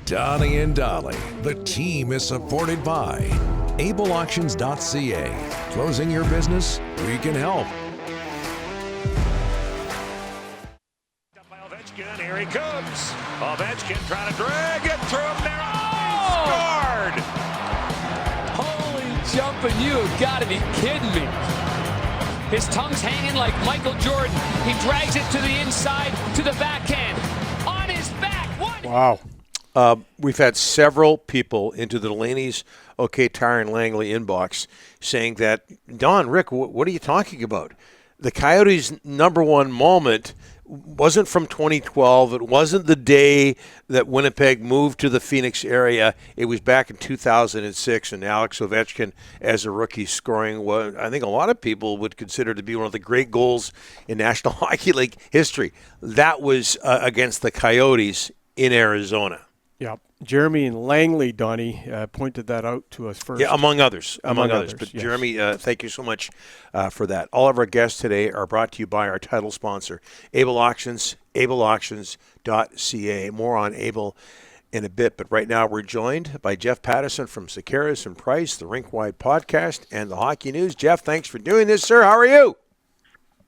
Donnie and Dolly. The team is supported by ableauctions.ca. Closing your business? We can help. Ovechkin, here he comes. Ovechkin trying to drag it through him there. Oh! Scored! Holy jumping, you have got to be kidding me. His tongue's hanging like Michael Jordan. He drags it to the inside, to the backhand. On his back. What? Wow. We've had several people into the Delaney's OK Tire and Langley inbox saying that, Don, Rick, what are you talking about? The Coyotes' number one moment wasn't from 2012. It wasn't the day that Winnipeg moved to the Phoenix area. It was back in 2006, and Alex Ovechkin, as a rookie, scoring what I think a lot of people would consider to be one of the great goals in National Hockey League history. That was against the Coyotes in Arizona. Yeah, Jeremy and Langley, Donnie, pointed that out to us first. Yeah, among others. But yes. Jeremy, thank you so much for that. All of our guests today are brought to you by our title sponsor, Able Auctions, ableauctions.ca. More on Able in a bit, but right now we're joined by Jeff Paterson from Sekeres and Price, the Rink-Wide Podcast, and the Hockey News. Jeff, thanks for doing this, sir. How are you?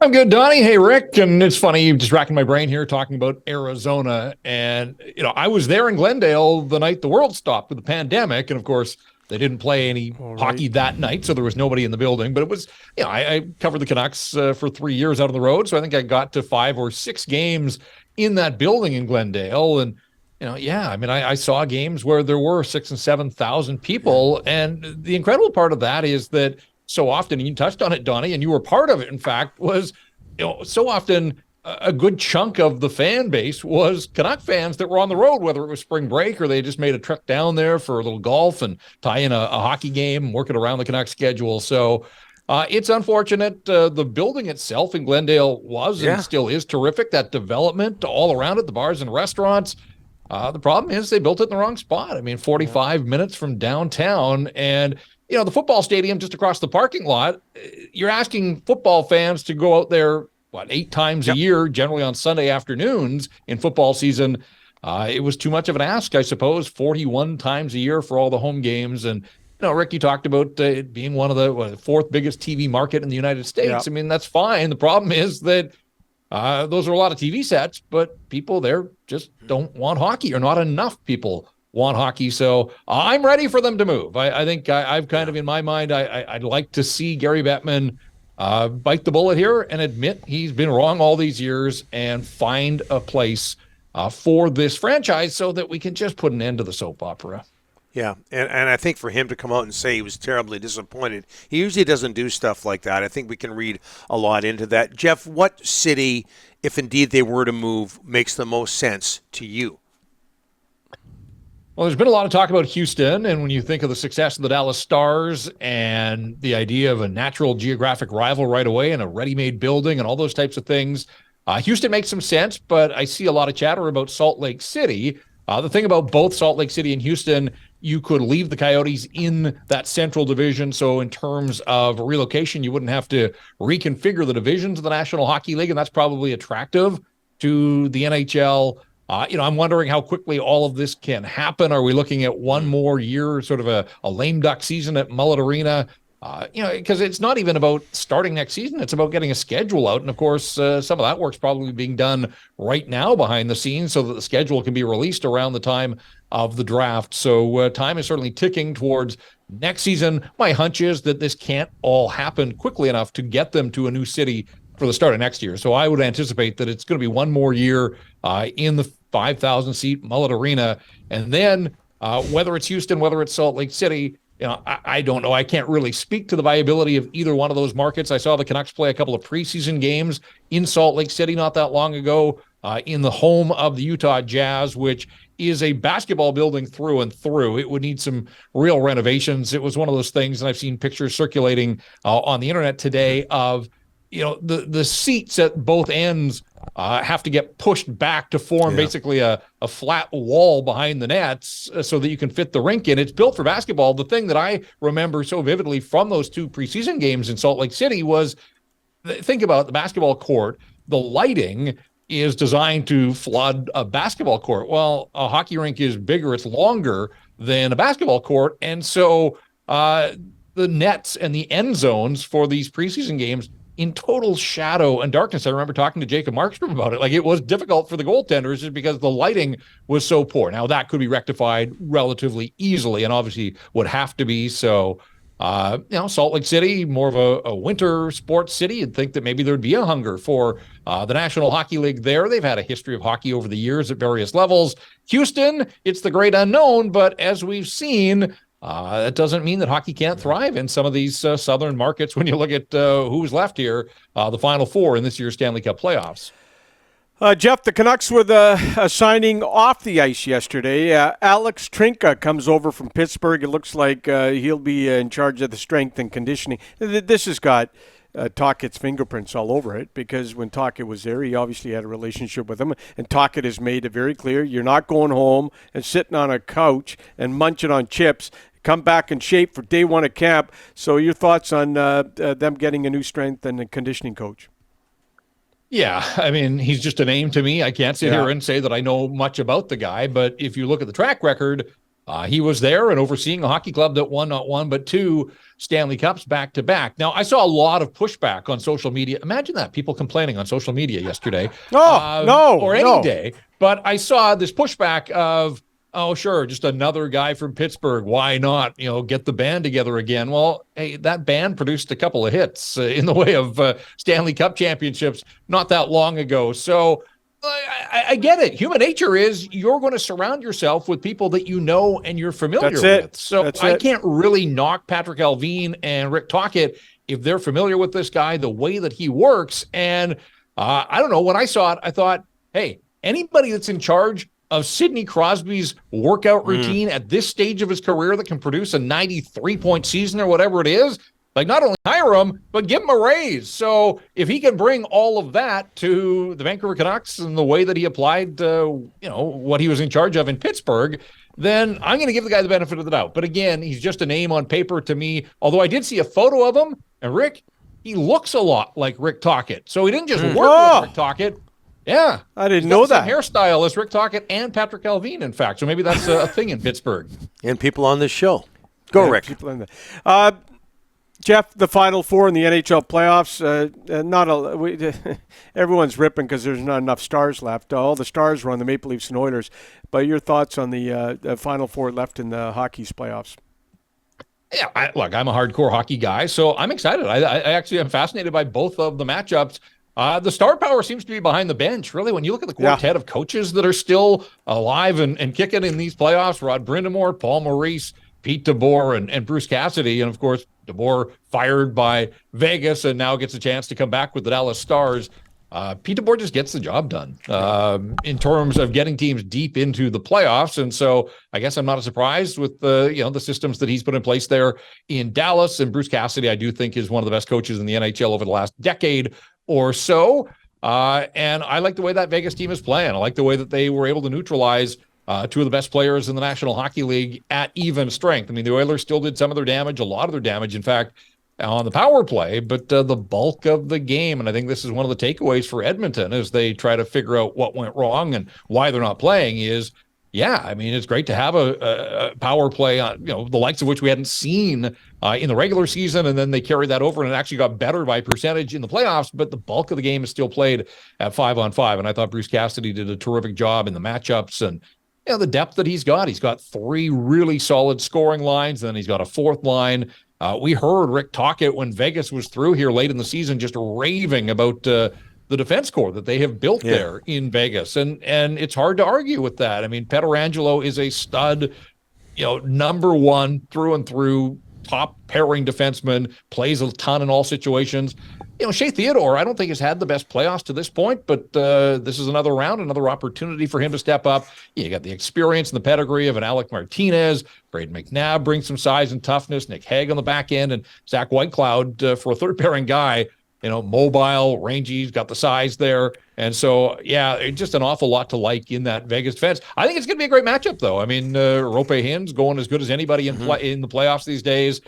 I'm good, Donnie. Hey, Rick. And it's funny, just racking my brain here talking about Arizona. And, I was there in Glendale the night the world stopped with the pandemic. And, of course, they didn't play any hockey that night, so there was nobody in the building. But it was, I covered the Canucks for 3 years out on the road. So I think I got to 5 or 6 games in that building in Glendale. And, I saw games where there were 6,000 and 7,000 people. And the incredible part of that is that so often, and you touched on it, Donnie, and you were part of it, in fact, was, so often a good chunk of the fan base was Canuck fans that were on the road, whether it was spring break or they just made a trek down there for a little golf and tie in a hockey game, working around the Canuck schedule. So it's unfortunate. The building itself in Glendale was and still is terrific. That development all around it, the bars and restaurants. The problem is they built it in the wrong spot. 45 minutes from downtown, and the football stadium just across the parking lot, you're asking football fans to go out there, 8 times a year, generally on Sunday afternoons in football season. It was too much of an ask, I suppose, 41 times a year for all the home games. And, Rick, you talked about it being one of the 4th biggest TV market in the United States. Yeah. That's fine. The problem is that those are a lot of TV sets, but people there just don't want hockey, or not enough people want hockey. So I'm ready for them to move. I think I've kind of, in my mind, I'd like to see Gary Bettman bite the bullet here and admit he's been wrong all these years and find a place for this franchise so that we can just put an end to the soap opera. Yeah, and I think for him to come out and say he was terribly disappointed, he usually doesn't do stuff like that. I think we can read a lot into that. Jeff, what city, if indeed they were to move, makes the most sense to you? Well, there's been a lot of talk about Houston, and when you think of the success of the Dallas Stars and the idea of a natural geographic rival right away and a ready-made building and all those types of things, Houston makes some sense, but I see a lot of chatter about Salt Lake City. The thing about both Salt Lake City and Houston, you could leave the Coyotes in that central division, so in terms of relocation, you wouldn't have to reconfigure the divisions of the National Hockey League, and that's probably attractive to the NHL. I'm wondering how quickly all of this can happen. Are we looking at one more year, sort of a lame duck season at Mullet Arena? Because it's not even about starting next season. It's about getting a schedule out. And, of course, some of that work's probably being done right now behind the scenes so that the schedule can be released around the time of the draft. So time is certainly ticking towards next season. My hunch is that this can't all happen quickly enough to get them to a new city for the start of next year. So I would anticipate that it's going to be one more year in the 5,000-seat Mullet Arena. And then whether it's Houston, whether it's Salt Lake City, I don't know. I can't really speak to the viability of either one of those markets. I saw the Canucks play a couple of preseason games in Salt Lake City not that long ago in the home of the Utah Jazz, which is a basketball building through and through. It would need some real renovations. It was one of those things, and I've seen pictures circulating on the internet today of the seats at both ends have to get pushed back to form basically a flat wall behind the nets so that you can fit the rink in. It's built for basketball. The thing that I remember so vividly from those 2 preseason games in Salt Lake City was, think about the basketball court, the lighting is designed to flood a basketball court. Well, a hockey rink is bigger, it's longer than a basketball court. And so the nets and the end zones for these preseason games in total shadow and darkness. I remember talking to Jacob Markstrom about it. Like, it was difficult for the goaltenders just because the lighting was so poor. Now, that could be rectified relatively easily and obviously would have to be. So, Salt Lake City, more of a winter sports city. You'd think that maybe there'd be a hunger for the National Hockey League there. They've had a history of hockey over the years at various levels. Houston, it's the great unknown, but as we've seen, that doesn't mean that hockey can't thrive in some of these southern markets when you look at who's left here, the Final Four in this year's Stanley Cup playoffs. Jeff, the Canucks were the signing off the ice yesterday. Alex Trinka comes over from Pittsburgh. It looks like he'll be in charge of the strength and conditioning. This has got Tockett's fingerprints all over it, because when Tocchet was there, he obviously had a relationship with him, and Tocchet has made it very clear, you're not going home and sitting on a couch and munching on chips. Come back in shape for day one at camp. So your thoughts on them getting a new strength and conditioning coach? Yeah, I mean, he's just a name to me. I can't sit here and say that I know much about the guy, but if you look at the track record, he was there and overseeing a hockey club that won not one, but two Stanley Cups back to back. Now, I saw a lot of pushback on social media. Imagine that, people complaining on social media yesterday. Or any day. But I saw this pushback of, oh, sure, just another guy from Pittsburgh. Why not, get the band together again? Well, hey, that band produced a couple of hits in the way of Stanley Cup championships not that long ago. So I get it. Human nature is you're going to surround yourself with people that you know and you're familiar with. So I can't really knock Patrick Allvin and Rick Tocchet if they're familiar with this guy, the way that he works. And I don't know, when I saw it, I thought, hey, anybody that's in charge of Sidney Crosby's workout routine at this stage of his career that can produce a 93-point season or whatever it is, like, not only hire him, but give him a raise. So if he can bring all of that to the Vancouver Canucks and the way that he applied, what he was in charge of in Pittsburgh, then I'm going to give the guy the benefit of the doubt. But again, he's just a name on paper to me, although I did see a photo of him, and Rick, he looks a lot like Rick Tocchet. So he didn't just work with Rick Tocchet. Yeah. I didn't know that. Hairstyle as Rick Tocchet and Patrick Allvin, in fact. So maybe that's a thing in Pittsburgh. And people on this show. Go, Rick. People in there. Jeff, the Final Four in the NHL playoffs, everyone's ripping because there's not enough stars left. All the stars were on the Maple Leafs and Oilers. But your thoughts on the Final Four left in the hockey's playoffs? Yeah, I'm a hardcore hockey guy, so I'm excited. I actually am fascinated by both of the matchups. The star power seems to be behind the bench, really. When you look at the quartet of coaches that are still alive and kicking in these playoffs, Rod Brind'Amour, Paul Maurice, Pete DeBoer, and Bruce Cassidy. And, of course, DeBoer fired by Vegas and now gets a chance to come back with the Dallas Stars. Pete DeBoer just gets the job done in terms of getting teams deep into the playoffs. And so I guess I'm not surprised with the systems that he's put in place there in Dallas. And Bruce Cassidy, I do think, is one of the best coaches in the NHL over the last decade or so. And I like the way that Vegas team is playing. I like the way that they were able to neutralize two of the best players in the National Hockey League at even strength. I mean, the Oilers still did some of their damage, a lot of their damage, in fact, on the power play, but the bulk of the game, and I think this is one of the takeaways for Edmonton as they try to figure out what went wrong and why they're not playing is, it's great to have a power play on, the likes of which we hadn't seen in the regular season, and then they carried that over and it actually got better by percentage in the playoffs, but the bulk of the game is still played at 5-on-5, and I thought Bruce Cassidy did a terrific job in the matchups and the depth that he's got. He's got three really solid scoring lines, and then he's got a fourth line. We heard Rick Tocchet when Vegas was through here late in the season just raving about the defense core that they have built there in Vegas. And it's hard to argue with that. I mean, Pietrangelo is a stud, number one through and through, top pairing defenseman, plays a ton in all situations. Shea Theodore, I don't think has had the best playoffs to this point, but this is another round, another opportunity for him to step up. You got the experience and the pedigree of an Alec Martinez. Braden McNabb brings some size and toughness. Nick Hague on the back end, and Zach Whitecloud for a third pairing guy. Mobile, rangy, he's got the size there. And so, just an awful lot to like in that Vegas defense. I think it's going to be a great matchup, though. I mean, Rope Hins going as good as anybody in the playoffs these days.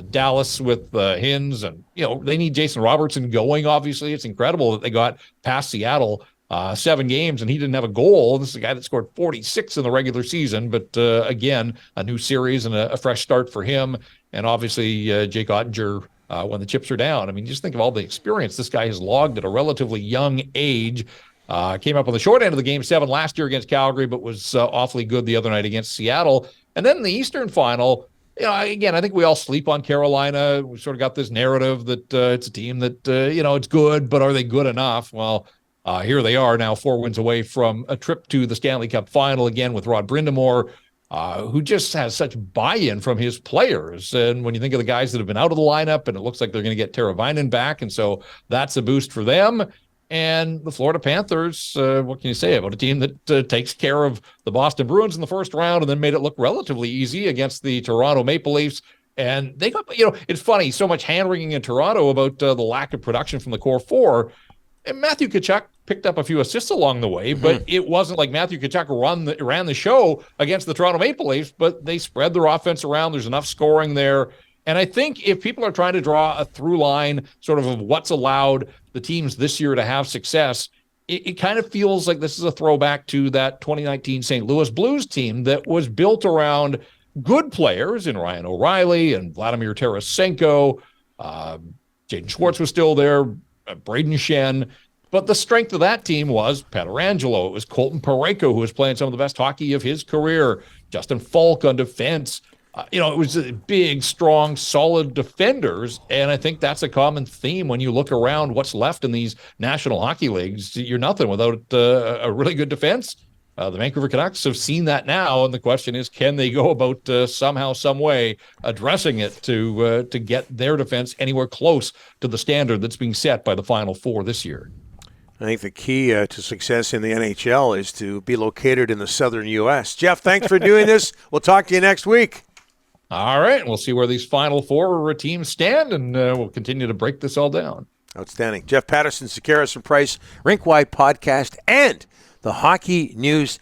Dallas with Hins, and they need Jason Robertson going. Obviously, it's incredible that they got past Seattle 7 games, and he didn't have a goal. This is a guy that scored 46 in the regular season, but again, a new series and a fresh start for him. And obviously, Jake Ottinger, when the chips are down. I mean, just think of all the experience this guy has logged at a relatively young age. Came up on the short end of the Game 7 last year against Calgary, but was awfully good the other night against Seattle. And then in the Eastern Final, again, I think we all sleep on Carolina. We sort of got this narrative that it's a team that, it's good, but are they good enough? Well, here they are now 4 wins away from a trip to the Stanley Cup Final again with Rod Brind'Amour, who just has such buy-in from his players. And when you think of the guys that have been out of the lineup, and it looks like they're going to get Teravainen back, and so that's a boost for them. And the Florida Panthers, what can you say about a team that takes care of the Boston Bruins in the first round and then made it look relatively easy against the Toronto Maple Leafs? And they got, it's funny, so much hand-wringing in Toronto about the lack of production from the core four. And Matthew Tkachuk picked up a few assists along the way, but it wasn't like Matthew Tkachuk ran the show against the Toronto Maple Leafs, but they spread their offense around. There's enough scoring there. And I think if people are trying to draw a through line sort of what's allowed the teams this year to have success, it kind of feels like this is a throwback to that 2019 St. Louis Blues team that was built around good players in Ryan O'Reilly and Vladimir Tarasenko. Jaden Schwartz was still there, Braden Shen. But the strength of that team was Pietrangelo. It was Colton Parayko, who was playing some of the best hockey of his career. Justin Falk on defense. It was big, strong, solid defenders. And I think that's a common theme when you look around what's left in these National Hockey Leagues. You're nothing without a really good defense. The Vancouver Canucks have seen that now. And the question is, can they go about somehow, some way addressing it to get their defense anywhere close to the standard that's being set by the Final Four this year? I think the key to success in the NHL is to be located in the southern U.S. Jeff, thanks for doing this. We'll talk to you next week. All right. We'll see where these Final Four teams stand, and we'll continue to break this all down. Outstanding. Jeff Paterson, Sekeres and Price, Rink-Wide Podcast, and the Hockey News